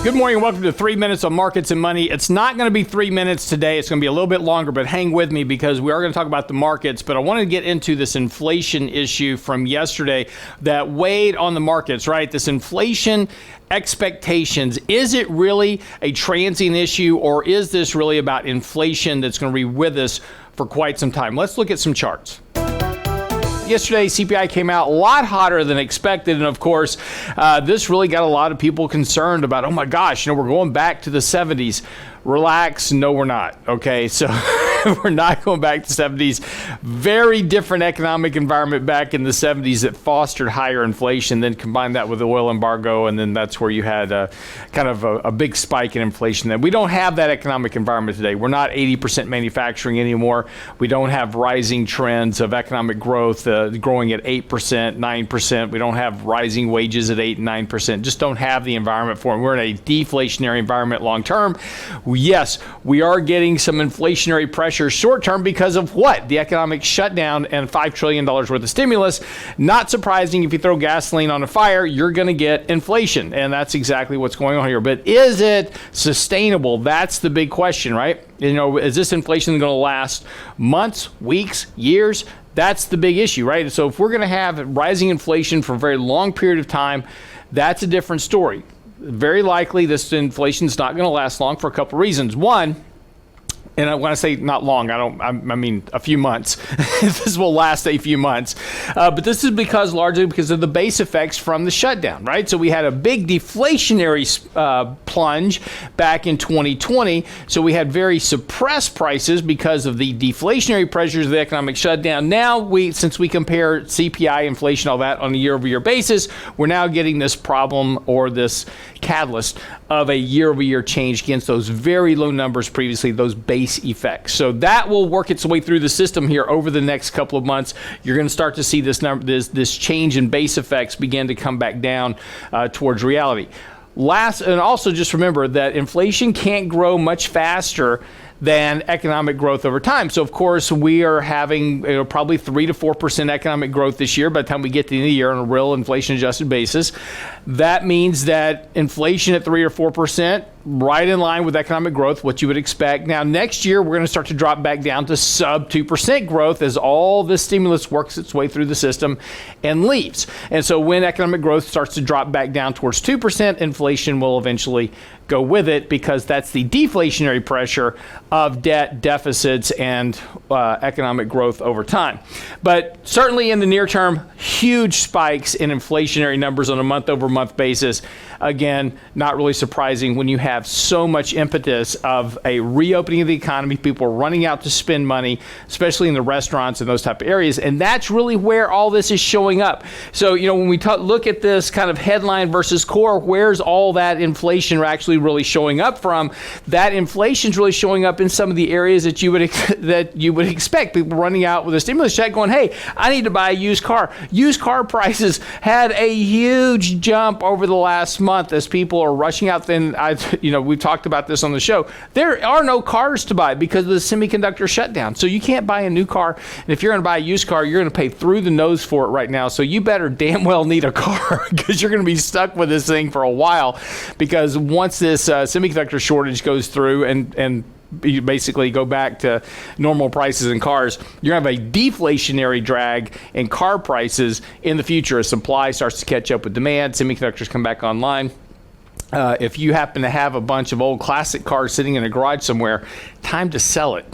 Good morning and welcome to 3 Minutes on Markets and Money. It's not going to be 3 minutes today. It's going to be a little bit longer, but hang with me because we are going to talk about the markets. But I want to get into this inflation issue from yesterday that weighed on the markets, right? This inflation expectations. Is it really a transient issue, or is this really about inflation that's going to be with us for quite some time? Let's look at some charts. Yesterday, CPI came out a lot hotter than expected. And of course, this really got a lot of people concerned about, oh my gosh, we're going back to the 70s. Relax. No, we're not. Okay, so we're not going back to 70s. Very different economic environment back in the 70s that fostered higher inflation. Then combine that with the oil embargo, and then that's where you had kind of a big spike in inflation. Then we don't have that economic environment today. We're not 80% manufacturing anymore. We don't have rising trends of economic growth growing at 8%, 9%. We don't have rising wages at 8 and 9%. Just don't have the environment for it. We're in a deflationary environment long term. Yes, we are getting some inflationary pressure short term because of what? The economic shutdown and $5 trillion worth of stimulus. Not surprising, if you throw gasoline on a fire, you're going to get inflation. And that's exactly what's going on here. But is it sustainable? That's the big question, right? Is this inflation going to last months, weeks, years? That's the big issue, right? So if we're going to have rising inflation for a very long period of time, that's a different story. Very likely this inflation is not going to last long for a couple of reasons. One, and when I say not long, I mean a few months. This will last a few months. But this is largely because of the base effects from the shutdown, right? So we had a big deflationary plunge back in 2020. So we had very suppressed prices because of the deflationary pressures of the economic shutdown. Now, since we compare CPI, inflation, all that on a year-over-year basis, we're now getting this problem or this catalyst of a year-over-year change against those very low numbers previously, those base effects. So that will work its way through the system here over the next couple of months. You're going to start to see this change in base effects begin to come back down towards reality. And also just remember that inflation can't grow much faster than economic growth over time. So, of course, we are having probably 3 to 4% economic growth this year by the time we get to the end of the year on a real inflation-adjusted basis. That means that inflation at 3 or 4%, right in line with economic growth, what you would expect. Now, next year, we're going to start to drop back down to sub 2% growth as all this stimulus works its way through the system and leaves. And so when economic growth starts to drop back down towards 2%, inflation will eventually go with it, because that's the deflationary pressure of debt, deficits, and economic growth over time. But certainly in the near term, huge spikes in inflationary numbers on a month-over-month basis. Again, not really surprising when you have so much impetus of a reopening of the economy. People are running out to spend money, especially in the restaurants and those type of areas. And that's really where all this is showing up. So, when we look at this kind of headline versus core, where's all that inflation actually really showing up from? That inflation's really showing up in some of the areas that you would expect. People running out with a stimulus check going, hey, I need to buy a used car. Used car prices had a huge jump over the last month as people are rushing out. Then we've talked about this on the show. There are no cars to buy because of the semiconductor shutdown. So you can't buy a new car. And if you're going to buy a used car, you're going to pay through the nose for it right now. So you better damn well need a car because you're going to be stuck with this thing for a while, because once this semiconductor shortage goes through and you basically go back to normal prices in cars, you're going to have a deflationary drag in car prices in the future as supply starts to catch up with demand, semiconductors come back online. If you happen to have a bunch of old classic cars sitting in a garage somewhere, time to sell it.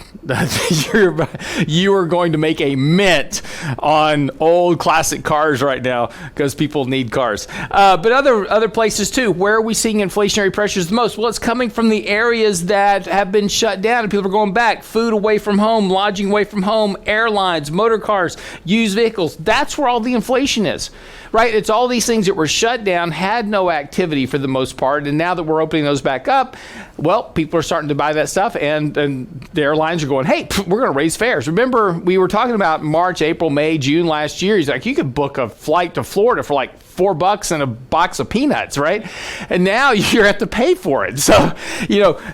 You are going to make a mint on old classic cars right now because people need cars. But other places too. Where are we seeing inflationary pressures the most? Well, it's coming from the areas that have been shut down and people are going back. Food away from home, lodging away from home, airlines, motor cars, used vehicles. That's where all the inflation is, right? It's all these things that were shut down, had no activity for the most part. And now that we're opening those back up, well, people are starting to buy that stuff, and the airlines are going, hey, we're going to raise fares. Remember, we were talking about March, April, May, June last year. He's like, you could book a flight to Florida for like $4 and a box of peanuts, right? And now you have to pay for it. So,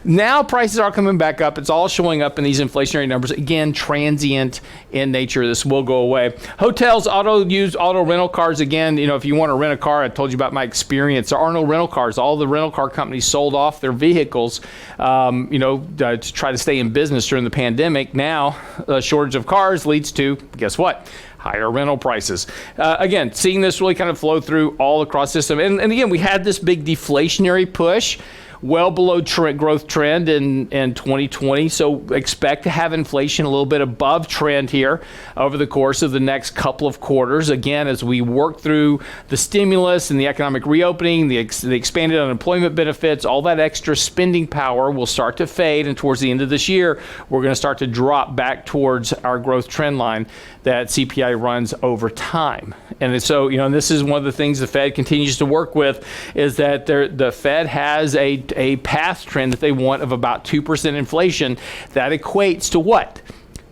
now prices are coming back up. It's all showing up in these inflationary numbers. Again, transient in nature. This will go away. Hotels, auto rental cars. Again, if you want to rent a car, I told you about my experience. There are no rental cars. All the rental car companies sold off their vehicles, to try to stay in business during the pandemic. Now, a shortage of cars leads to, guess what? Higher rental prices. Again, seeing this really kind of flow through all across the system. And again, we had this big deflationary push, well below growth trend in 2020. So expect to have inflation a little bit above trend here over the course of the next couple of quarters. Again, as we work through the stimulus and the economic reopening, the expanded unemployment benefits, all that extra spending power will start to fade. And towards the end of this year, we're going to start to drop back towards our growth trend line that CPI runs over time. And so, and this is one of the things the Fed continues to work with, is that the Fed has a path trend that they want of about 2% inflation. That equates to what?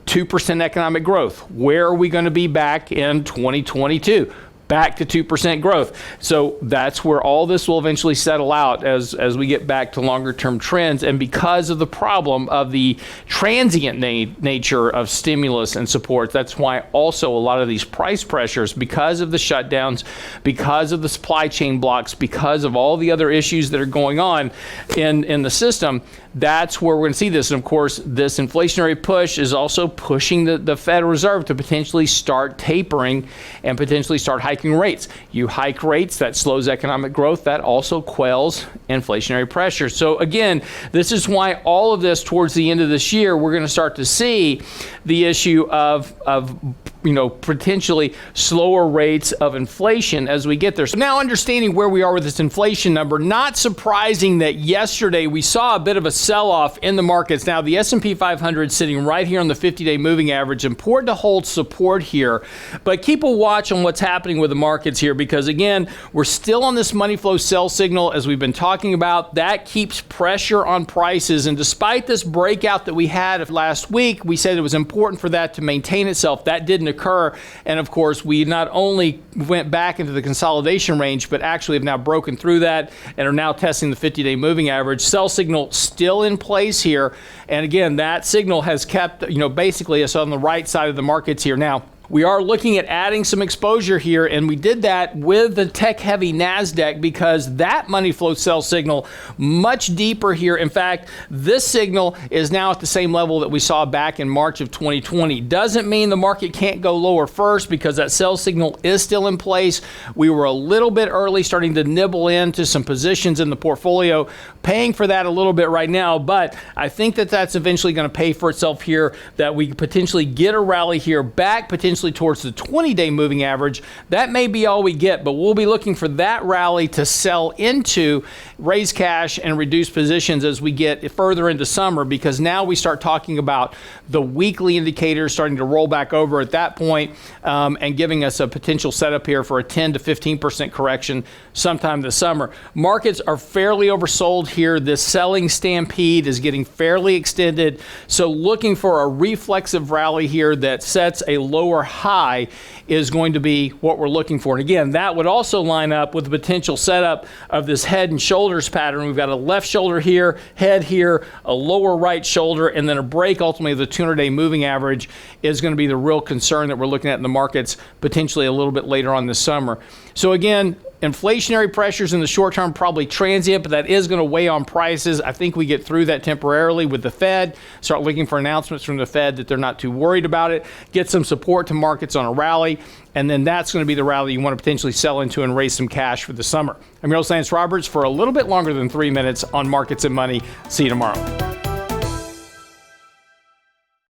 2% economic growth. Where are we going to be back in 2022? Back to 2% growth. So that's where all this will eventually settle out as we get back to longer term trends. And because of the problem of the transient nature of stimulus and support, that's why also a lot of these price pressures, because of the shutdowns, because of the supply chain blocks, because of all the other issues that are going on in the system, that's where we're going to see this. And of course, this inflationary push is also pushing the Federal Reserve to potentially start tapering and potentially start hiking rates. You hike rates, that slows economic growth. That also quells inflationary pressure. So again, this is why all of this towards the end of this year, we're going to start to see the issue of potentially slower rates of inflation as we get there. So now understanding where we are with this inflation number, not surprising that yesterday we saw a bit of a sell-off in the markets. Now the S&P 500 sitting right here on the 50-day moving average. Important to hold support here, but keep a watch on what's happening with the markets here, because again, we're still on this money flow sell signal as we've been talking about. That keeps pressure on prices, and despite this breakout that we had last week, we said it was important for that to maintain itself. That didn't occur, and of course we not only went back into the consolidation range, but actually have now broken through that and are now testing the 50-day moving average. Sell signal still in place here, and again, that signal has kept basically us on the right side of the markets here. Now we are looking at adding some exposure here, and we did that with the tech-heavy NASDAQ because that money flow sell signal much deeper here. In fact, this signal is now at the same level that we saw back in March of 2020. Doesn't mean the market can't go lower first, because that sell signal is still in place. We were a little bit early starting to nibble into some positions in the portfolio, paying for that a little bit right now, but I think that that's eventually going to pay for itself here, that we potentially get a rally here back potentially towards the 20-day moving average. That may be all we get, but we'll be looking for that rally to sell into, raise cash, and reduce positions as we get further into summer, because now we start talking about the weekly indicators starting to roll back over at that point, and giving us a potential setup here for a 10 to 15% correction sometime this summer. Markets are fairly oversold here. This selling stampede is getting fairly extended, so looking for a reflexive rally here that sets a lower high is going to be what we're looking for. And again, that would also line up with the potential setup of this head and shoulders pattern. We've got a left shoulder here, head here, a lower right shoulder, and then a break ultimately of the 200-day moving average is going to be the real concern that we're looking at in the markets potentially a little bit later on this summer. So again, inflationary pressures in the short term, probably transient, but that is going to weigh on prices. I think we get through that temporarily with the Fed, start looking for announcements from the Fed that they're not too worried about it, get some support to markets on a rally, and then that's going to be the rally you want to potentially sell into and raise some cash for the summer. I'm your host, Lance Roberts, for a little bit longer than 3 minutes on Markets and Money. See you tomorrow.